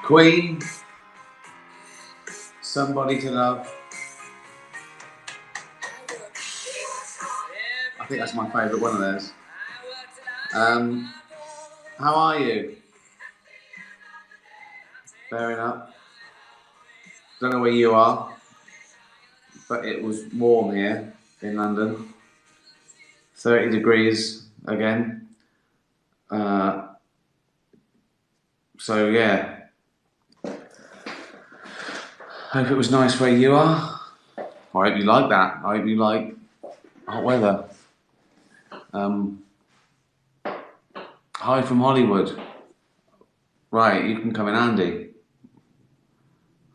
Queen, Somebody to Love. I think that's my favourite one of those. How are you? Fair enough. Don't know where you are, but it was warm here in London. 30 degrees again. So yeah. Hope it was nice where you are. I hope you like that. I hope you like hot weather. Hi from Hollywood. Right, you can come in handy.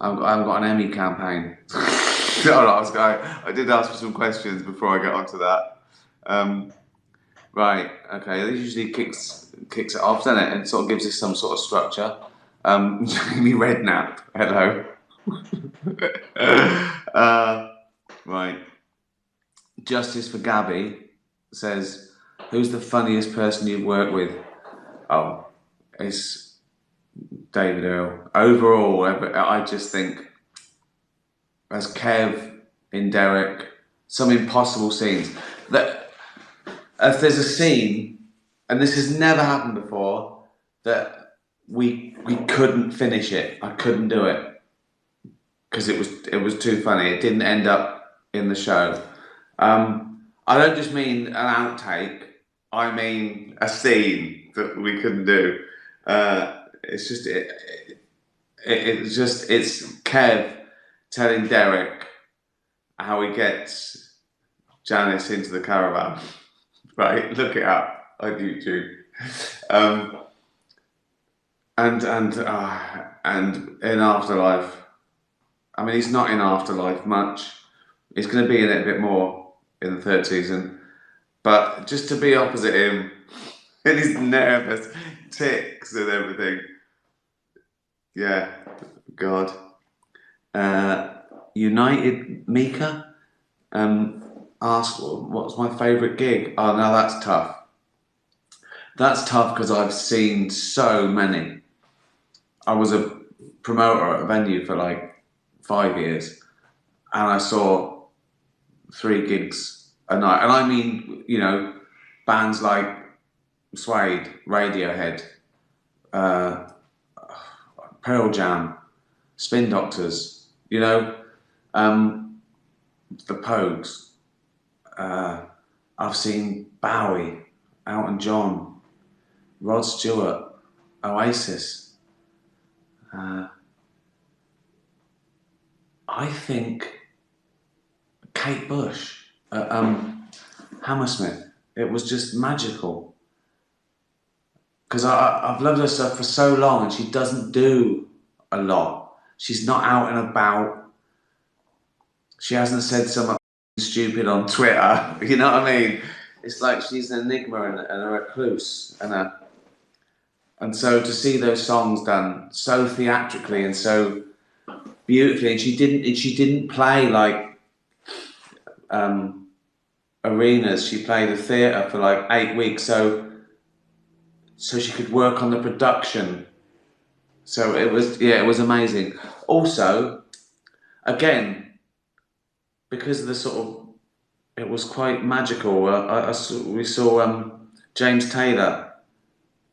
I haven't got an Emmy campaign. I did ask for some questions before I get onto that. Right, okay, this usually kicks it off, doesn't it? And sort of gives us some sort of structure. Jamie Redknapp, hello. Right. Justice for Gabby says, who's the funniest person you've worked with? Oh, it's David Earl. Overall, I just think, as Kev in Derek, some impossible scenes. That if there's a scene, and this has never happened before, that we couldn't finish it. I couldn't do it because it was too funny. It didn't end up in the show. I don't just mean an outtake. I mean a scene that we couldn't do. It's Kev telling Derek how he gets Janice into the caravan. Right, look it up on YouTube. And in Afterlife, I mean, he's not in Afterlife much. He's going to be in it a bit more in the third season. But just to be opposite him, and he's nervous, tics and everything. Yeah, God. United Mika asked, what's my favourite gig? Oh, no, that's tough. That's tough because I've seen so many. I was a promoter at a venue for like 5 years, and I saw 3 gigs a night. And I mean, you know, bands like Suede, Radiohead, Pearl Jam, Spin Doctors, you know, the Pogues. I've seen Bowie, Elton John, Rod Stewart, Oasis. I think Kate Bush at Hammersmith. It was just magical. Because I've loved her stuff for so long and she doesn't do a lot. She's not out and about. She hasn't said something stupid on Twitter. You know what I mean? It's like she's an enigma and a recluse. And so to see those songs done so theatrically and so beautifully, and she didn't play like arenas. She played a theatre for like 8 weeks, so she could work on the production. So it was amazing. Also, again, because of the sort of, it was quite magical. We saw James Taylor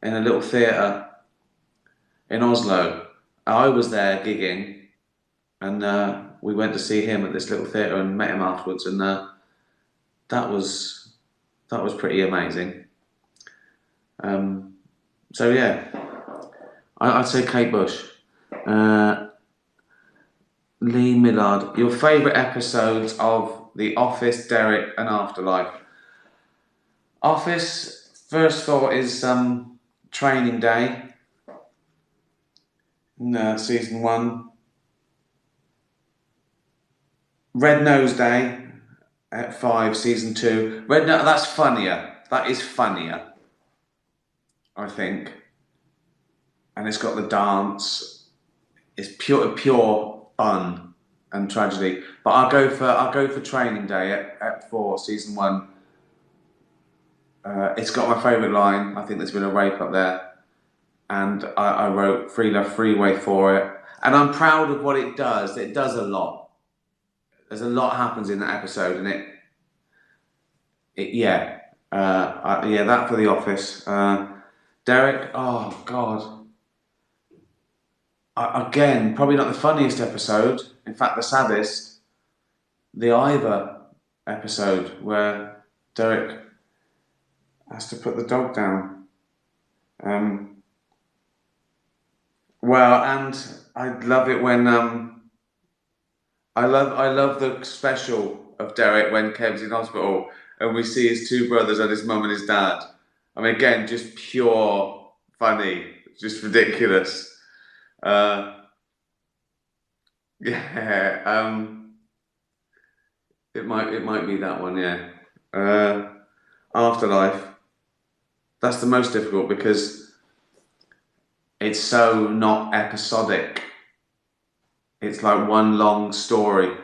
in a little theatre in Oslo. I was there gigging, and we went to see him at this little theatre and met him afterwards, and that was pretty amazing. So yeah, I'd say Kate Bush. Lee Millard, your favourite episodes of The Office, Derek and Afterlife? Office, first thought is Training Day, season 1. Red Nose Day at 5, season 2. That's funnier. That is funnier, I think. And it's got the dance. It's pure fun and tragedy. But I'll go for Training Day at 4, season 1. It's got my favourite line. I think there's been a rape up there. and I wrote Free Love Freeway for it. And I'm proud of what it does. It does a lot. There's a lot happens in that episode, and that for The Office. Derek, oh God. Again, probably not the funniest episode. In fact, the saddest. The Ivor episode where Derek has to put the dog down. Well, and I love it when I love the special of Derek when Kev's in hospital and we see his two brothers and his mum and his dad. I mean, again, just pure funny, just ridiculous. It might be that one, yeah. Afterlife. That's the most difficult because it's so not episodic. It's like one long story.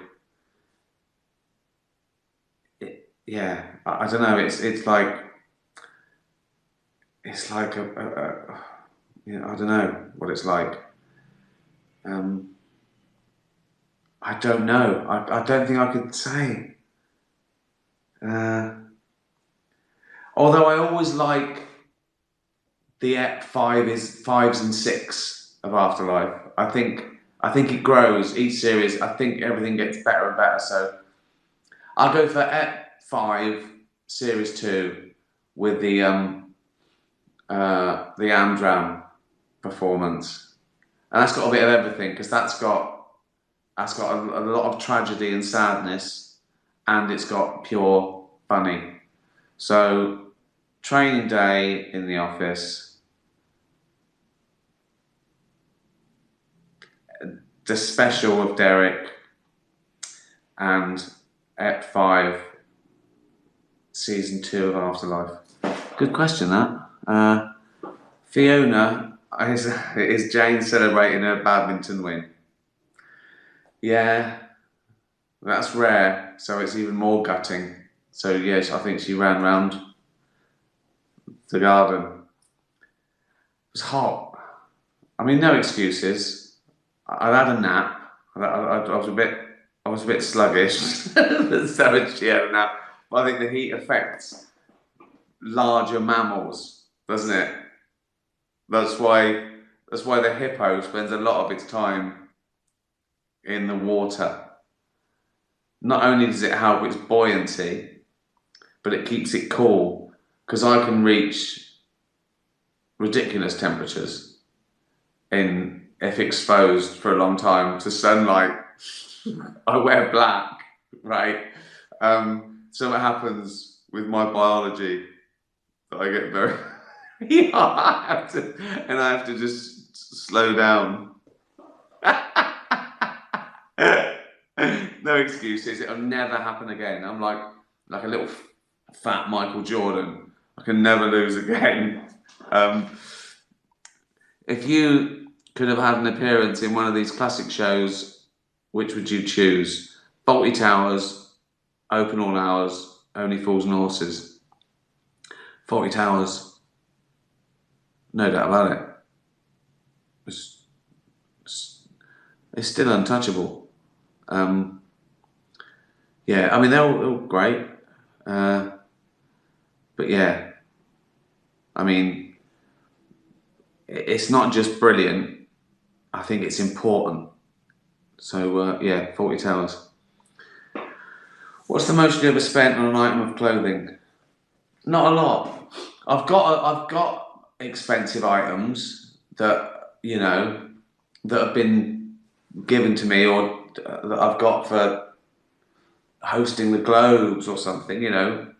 I don't know. It's like I don't know what it's like. I don't know. I don't think I could say. Although I always like the fives and six of Afterlife. I think it grows each series. I think everything gets better and better. So I'll go for Ep 5 Series 2 with the Amdram performance, and that's got a bit of everything because that's got a lot of tragedy and sadness, and it's got pure funny. So Training Day in The Office, the special of Derek, and Ep 5 Season 2 of Afterlife. Good question, that. Fiona is Jane celebrating her badminton win. Yeah, that's rare, so it's even more gutting. So yes, I think she ran round the garden. It was hot. I mean, no excuses. I had a nap. I was a bit sluggish, so she had a nap. But I think the heat affects larger mammals, doesn't it? That's why the hippo spends a lot of its time in the water. Not only does it help its buoyancy, but it keeps it cool. Because I can reach ridiculous temperatures if exposed for a long time to sunlight. I wear black, right? So what happens with my biology that I get very I have to just slow down. No excuses. It'll never happen again. I'm like a little fat Michael Jordan. I can never lose again. If you could have had an appearance in one of these classic shows, which would you choose? Fawlty Towers, Open All Hours, Only Fools and Horses. Fawlty Towers, no doubt about it. It's still untouchable. Yeah, I mean they're all great, but yeah, I mean it's not just brilliant. I think it's important. So yeah, Fawlty Towers. What's the most you ever spent on an item of clothing? Not a lot. I've got expensive items that that have been given to me or that I've got for hosting the Globes or something. £2,000,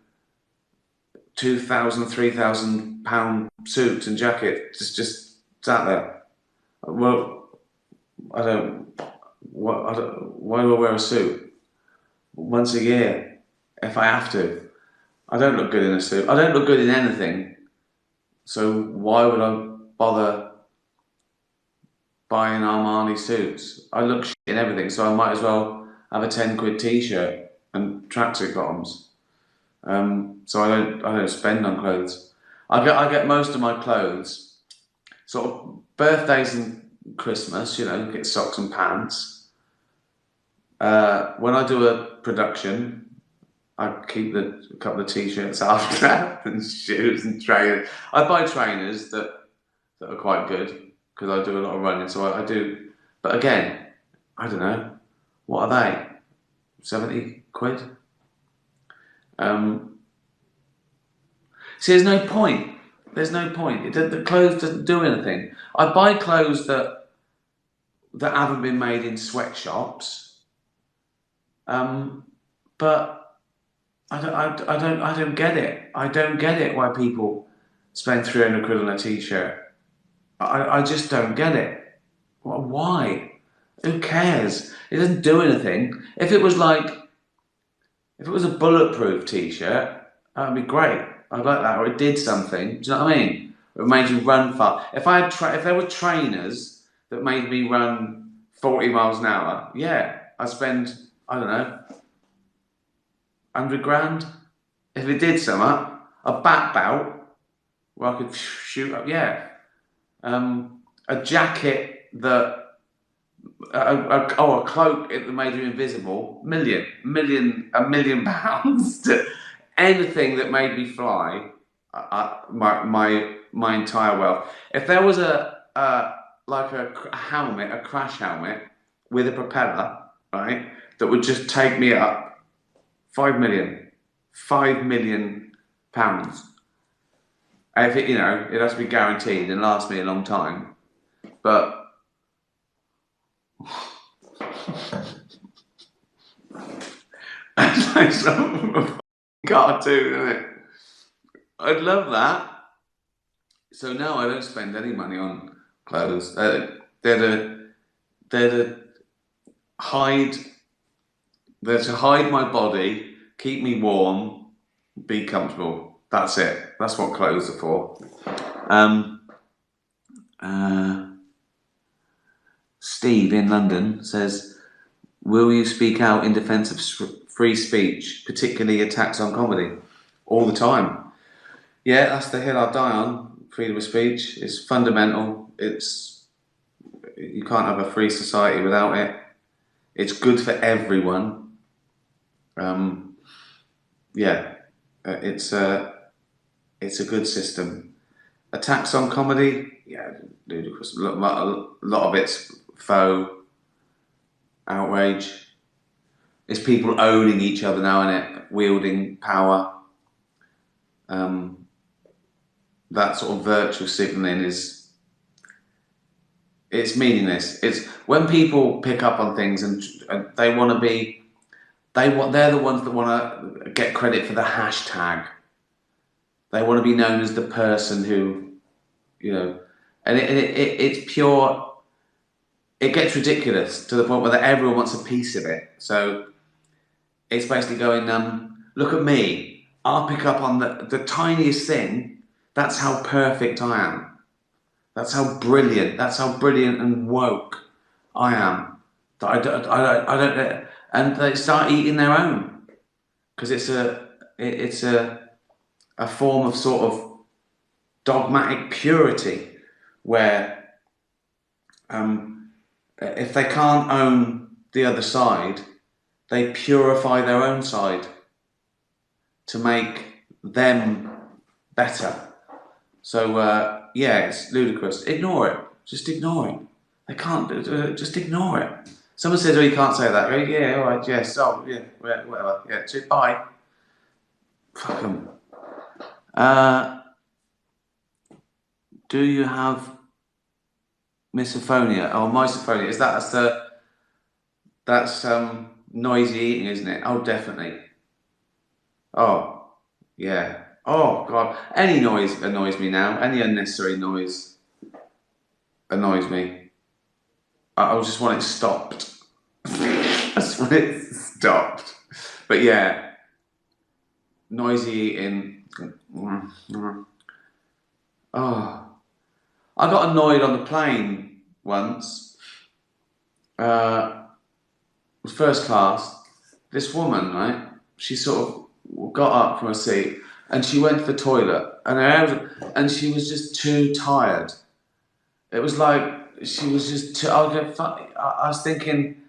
£3,000 suits and jackets just sat there. Well, I don't. Why do I wear a suit? Once a year, if I have to. I don't look good in a suit. I don't look good in anything. So why would I bother buying Armani suits? I look shit in everything, so I might as well have a 10 quid t-shirt and tracksuit bottoms. So I don't spend on clothes. I get most of my clothes Sort of birthdays and Christmas, you know, get socks and pants. When I do a production, I keep a couple of t-shirts after that and shoes and trainers. I buy trainers that are quite good because I do a lot of running, so I do. But again, I don't know. What are they? 70 quid? See, there's no point. There's no point. The clothes doesn't do anything. I buy clothes that haven't been made in sweatshops, but I don't get it. I don't get it why people spend 300 quid on a t-shirt. I just don't get it. Why? Who cares? It doesn't do anything. If it was a bulletproof t-shirt, that'd be great. I'd like that. Or it did something. Do you know what I mean? It made you run fast. If there were trainers that made me run 40 miles an hour, yeah, I'd spend, I don't know, 100 grand. If it did something, a bat belt where I could shoot up, yeah. A jacket that, a cloak that made you invisible, a million pounds. Anything that made me fly, my entire wealth. If there was a helmet, a crash helmet with a propeller, right, that would just take me up, 5 million pounds. If it, you know, it has to be guaranteed and last me a long time, but. It's like some cartoon, isn't it? I'd love that. So no, I don't spend any money on clothes. They're to hide my body, keep me warm, be comfortable. That's it. That's what clothes are for. Steve in London says, will you speak out in defence of free speech, particularly attacks on comedy? All the time. Yeah, that's the hill I die on. Freedom of speech is fundamental. You can't have a free society without it. It's good for everyone. It's a good system. Attacks on comedy, yeah, ludicrous. A lot of it's faux outrage. It's people owning each other now, innit? Wielding power. That sort of virtual signalling it's meaningless. It's when people pick up on things and they want to be, they're the ones that want to get credit for the hashtag. They want to be known as the person who, you know, and it's pure. It gets ridiculous to the point where everyone wants a piece of it. So it's basically going, look at me. I'll pick up on the tiniest thing. That's how perfect I am. That's how brilliant and woke I am. That I don't, and they start eating their own because it's a form of sort of dogmatic purity where if they can't own the other side, they purify their own side to make them better. So, it's ludicrous. Ignore it. Just ignore it. They can't do it. Just ignore it. Someone says, oh, you can't say that. I go, yeah, all right, yes, oh, yeah, whatever. Yeah, bye. Fuck them. Do you have misophonia? Oh, misophonia. That's noisy eating, isn't it? Oh, definitely. Oh, yeah. Oh, God. Any noise annoys me now. Any unnecessary noise annoys me. I just want it stopped. I just want it stopped. But yeah, noisy eating. Oh, I got annoyed on the plane once. First class. This woman, right? She sort of got up from her seat and she went to the toilet and she was just too tired. It was like she was just. I was thinking,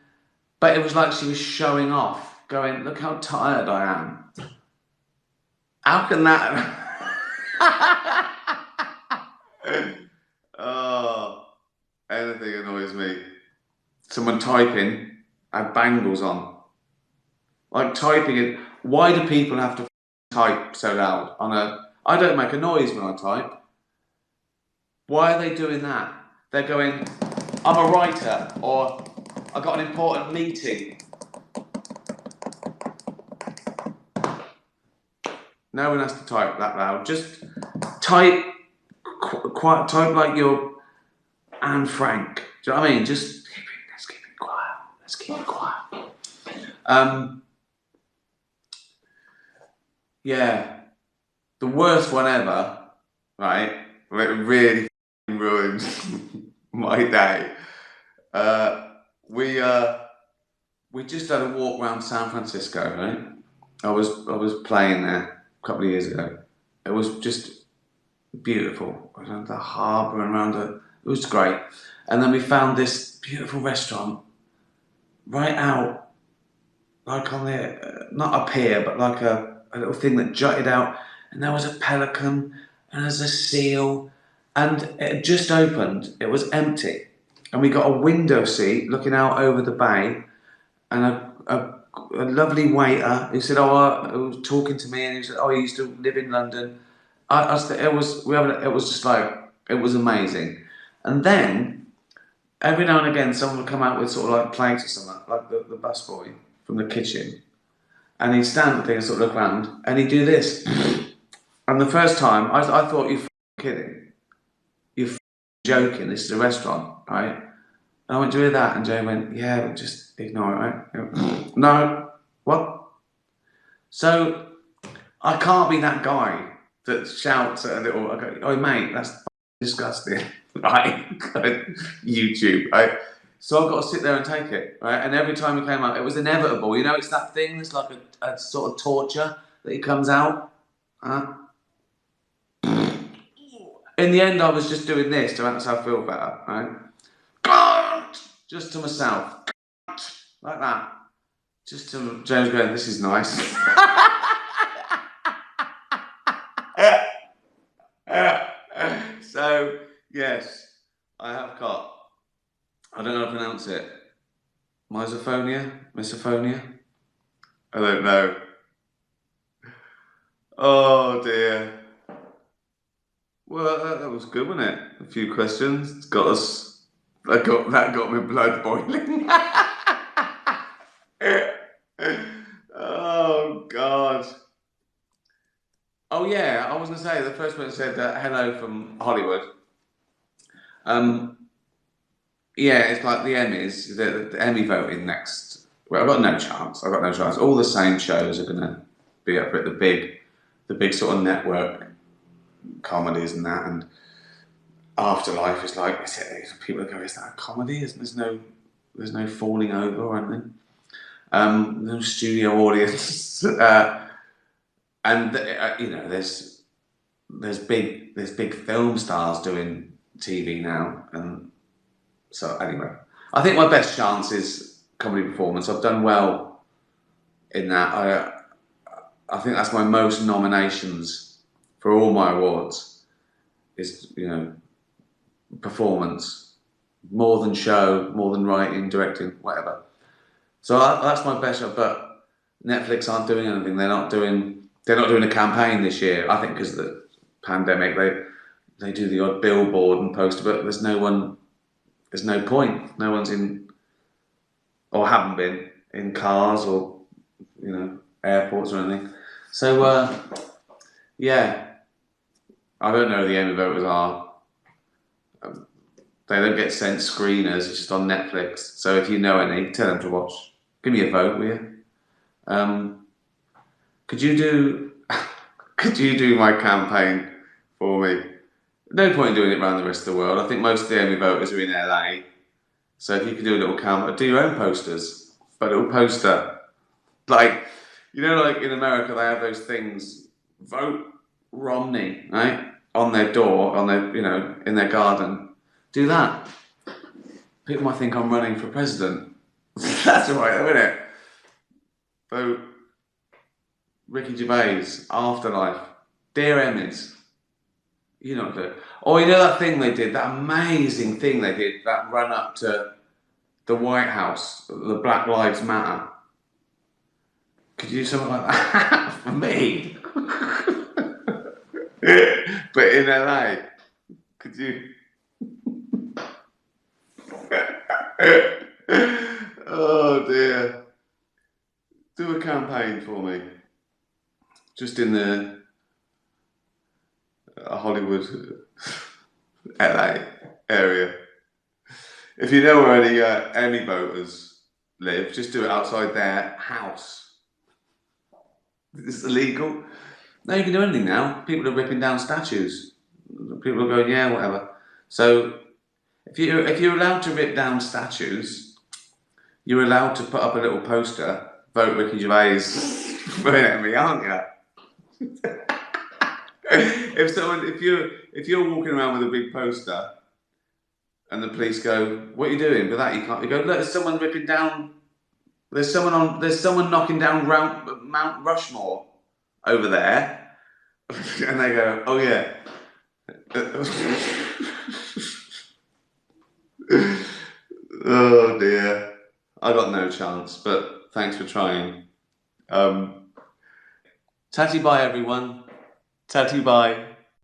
but it was like she was showing off, going, "Look how tired I am." How can that? Oh, anything annoys me. Someone typing had bangles on. Like typing it. Why do people have to type so loud on a? I don't make a noise when I type. Why are they doing that? They're going, I'm a writer, or I got an important meeting. No one has to type that loud. Just type, type like you're Anne Frank. Do you know what I mean? Let's keep it quiet. Let's keep it quiet. Yeah, the worst one ever, right? It really ruined my day. We just had a walk around San Francisco, right? I was playing there a couple of years ago. It was just beautiful. Around the harbour and around it was great. And then we found this beautiful restaurant right out, like on the not a pier, but like a little thing that jutted out. And there was a pelican and there's a seal, and it had just opened. It was empty, and we got a window seat looking out over the bay, and a lovely waiter who said, who was talking to me, and he said, "Oh, he used to live in London." It was just like, it was amazing. And then every now and again, someone would come out with sort of like plates or something, like the busboy from the kitchen, and he'd stand there and sort of look around, and he'd do this. And the first time, I thought, "You kidding? You joking? This is a restaurant, right?" And I went, "Do you hear that?" And Jay went, "Yeah, but just ignore it, right?" No, what? So I can't be that guy that shouts at a little. I go, "Oh, mate, that's disgusting," right? YouTube, right? So I've got to sit there and take it, right? And every time he came out, it was inevitable. You know, it's that thing. It's like a sort of torture that he comes out. In the end, I was just doing this to make myself feel better, right? Just to myself, like that. Just to James going, "This is nice." So, yes, I have got, I don't know how to pronounce it, Misophonia? I don't know. Oh dear. Well, that was good, wasn't it? A few questions. It's got us, that got my blood boiling. Oh God. Oh yeah, I was going to say, the first one said hello from Hollywood. Yeah, it's like the Emmys, the Emmy voting next. Well, I've got no chance. I've got no chance. All the same shows are going to be up for it. The big sort of network comedies and that. And Afterlife is like, people go, "Is that a comedy? There's no falling over or anything. No studio audience." And you know, there's big film stars doing TV now, and so anyway, I think my best chance is comedy performance. I've done well in that. I think that's my most nominations for all my awards is, performance, more than show, more than writing, directing, whatever. So that's my best shot. But Netflix aren't doing anything. They're not doing a campaign this year. I think because of the pandemic, they do the odd billboard and poster, but there's no one. There's no point. No one's in, or haven't been in cars or airports or anything. So yeah, I don't know who the Emmy voters are. They don't get sent screeners. It's just on Netflix. So if you know any, tell them to watch. Give me a vote, will you? Could you do could you do my campaign for me? No point in doing it around the rest of the world. I think most of the Emmy voters are in LA. So if you could do a little campaign, do your own posters. But a little poster. Like, like in America, they have those things, vote Romney, right? On their door, in their garden. Do that. People might think I'm running for president. That's alright, though, isn't it? Vote Ricky Gervais, Afterlife, Dear Emmys. You know what to do. Or you know that thing they did, that amazing thing they did, that run up to the White House, the Black Lives Matter. Could you do something like that for me? But in LA, could you? Oh dear. Do a campaign for me. Just in the Hollywood, LA area. If you know where any Emmy voters live, just do it outside their house. It's illegal. No, you can do anything now. People are ripping down statues. People are going, yeah, whatever. So if you're allowed to rip down statues, you're allowed to put up a little poster, vote Ricky Gervais for an Emmy, aren't you? If you're walking around with a big poster and the police go, what are you doing with that? You can't. You go, look, there's someone ripping down. There's someone knocking down Mount Rushmore over there, and they go, oh yeah. Oh dear, I got no chance, but thanks for trying. Tatty bye everyone. Tatty bye.